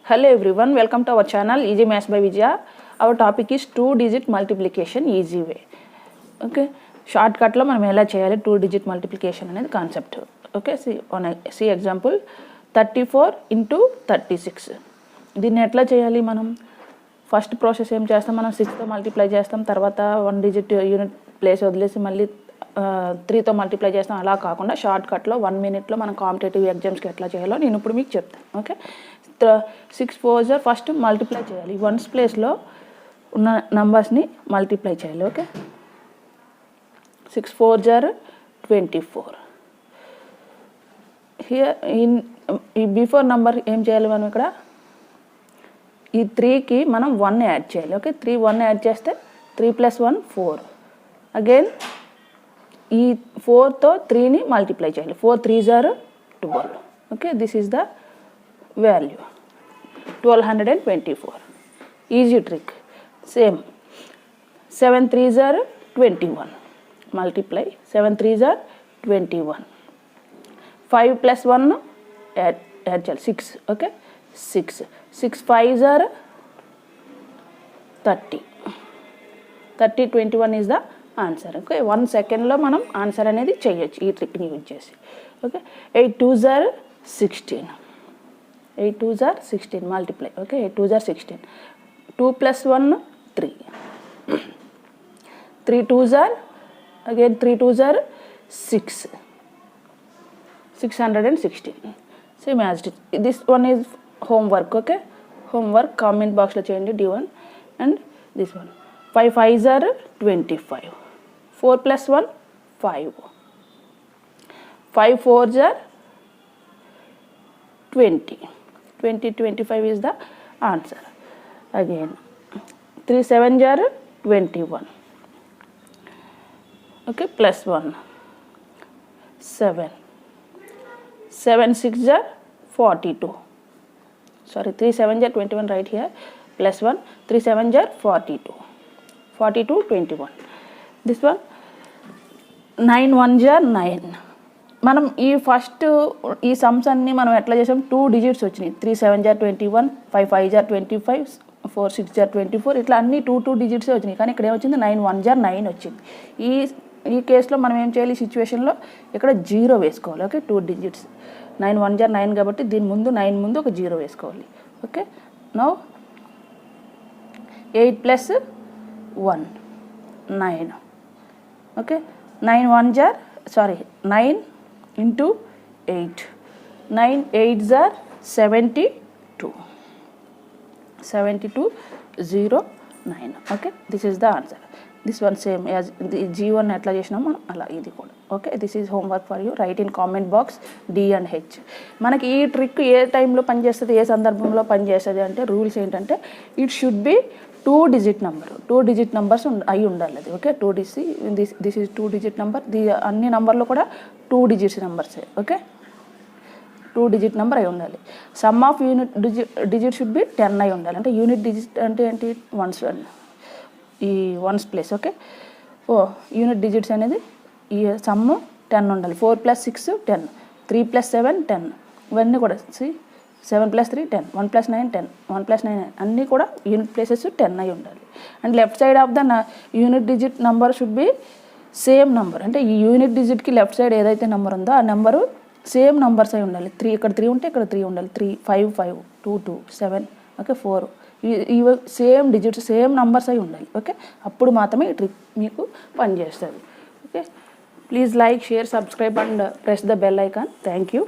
Hello everyone, welcome to our channel Easy Maths by Vijaya. Our topic is 2-digit multiplication easy way. Okay, shortcut lo manam ela cheyali 2-digit multiplication anedi concept. Okay, see example 34 into 36. దీన్ని ఎట్లా చేయాలి మనం? First process ఏం చేస్తాం, మనం 6తో multiply చేస్తాం, తర్వాత 1 digit unit place వదిలేసి మళ్ళీ 3తో మల్టిప్లై చేస్తాం. అలా కాకుండా షార్ట్ కట్లో 1 మినిట్లో మనం కాంపిటేటివ్ ఎగ్జామ్స్కి ఎట్లా చేయాలో నేను ఇప్పుడు మీకు చెప్తాను. ఓకే, 6 4s ఫస్ట్ మల్టిప్లై చేయాలి. వన్స్ ప్లేస్లో ఉన్న నంబర్స్ని మల్టిప్లై చేయాలి. Okay, 6 4s 24. హియర్ ఈ బిఫోర్ నంబర్ ఏం చేయాలి మనం ఇక్కడ? ఈ 3కి మనం 1 యాడ్ చేయాలి. ఓకే, 3 1 యాడ్ చేస్తే 3 + 1 4. అగైన్ ఈ 4తో 3ని మల్టిప్లై చేయాలి. 4 3s 12. Okay, this is the value 1224. Easy trick. Same 7 3s 21. Multiply 7 3s 21. 5 + 1 add చేయాలి 6. Okay, 6 6 5s 30. 30 21 is the answer. Okay, 1 సెకండ్లో మనం ఆన్సర్ అనేది చేయొచ్చు ఈ ట్రిక్ని యూజ్ చేసి. Okay, 8 2s 16. 8 2s 16 multiply. Okay, 8 2s 16. 2 + 1 3. 3 2s again 3 2s 6. 616. Same as it. This one is homework. Okay, homework comment box lo cheyandi D1 and this one. 5 5s 25. 4 + 1 5. 5 4s 20. 20 25 is the answer. Again 3 7s 21. Okay, plus 1 7. 7 6s 42. Sorry, 3 7s 21 right here. Plus 1 3 7s 42. 42 21. This one 9 1s 9. మనం ఈ first ఈ sums అన్నీ మనం ఎట్లా చేసాం? 2 digits వచ్చినాయి. 3 7s 21, 5 5s 25, 4 6s 24. ఇట్లా అన్నీ 2 డిజిట్సే వచ్చినాయి. కానీ ఇక్కడ ఏమొచ్చింది? 9 1s 9 వచ్చింది. ఈ కేసులో మనం ఏం చేయాలి? ఈ సిచ్యువేషన్లో ఇక్కడ 0 వేసుకోవాలి. ఓకే, 2 డిజిట్స్ 9 1s 9 కాబట్టి దీని ముందు 9 ముందు ఒక 0 వేసుకోవాలి. Okay, now 8 + 1 9. Okay, 9 1s 9 into 8. 9 8s 72. 72 0 9. Okay, this is the answer. This one same as the G1 ఎట్లా చేసినాం మనం అలా ఇది కూడా. Okay, this is homework for you. Right in comment box D and H. మనకి ఈ ట్రిక్ ఏ టైంలో పనిచేస్తుంది, ఏ సందర్భంలో పనిచేస్తుంది అంటే రూల్స్ ఏంటంటే it should be 2 digit number. 2 digit numbers అయి ఉండాలి అది. Okay, 2 this is 2 digit number. అన్ని నెంబర్లు కూడా 2 డిజిట్స్ నెంబర్సే. ఓకే, 2 డిజిట్ నెంబర్ అయి ఉండాలి. Some of unit digit should be 10 అయి ఉండాలి. అంటే యూనిట్ డిజిట్ అంటే ఏంటి? వన్స్ ఈ ones place. Okay, unit digits అనేది ఈ సమ్ 10 ఉండాలి. 4 + 6 10, 3 + 7 10. ఇవన్నీ కూడా 7 + 3 10, 1 + 9 10, 1 + 9 అన్నీ కూడా యూనిట్ ప్లేసెస్ 10 అయి ఉండాలి. And left side of the unit digit number should be same number. అంటే ఈ యూనిట్ డిజిట్కి లెఫ్ట్ సైడ్ ఏదైతే నెంబర్ ఉందో ఆ నెంబరు సేమ్ నెంబర్స్ అయి ఉండాలి. 3 ఇక్కడ 3 ఉంటే ఇక్కడ 3 ఉండాలి. 3 5 5 2 2 7. ఓకే, 4 ఇవి సేమ్ డిజిట్స్ సేమ్ నెంబర్స్ అయి ఉండాలి. ఓకే, అప్పుడు మాత్రమే ఈ ట్రిక్ మీకు పనిచేస్తుంది. Okay, please like share subscribe and press the bell icon. Thank you.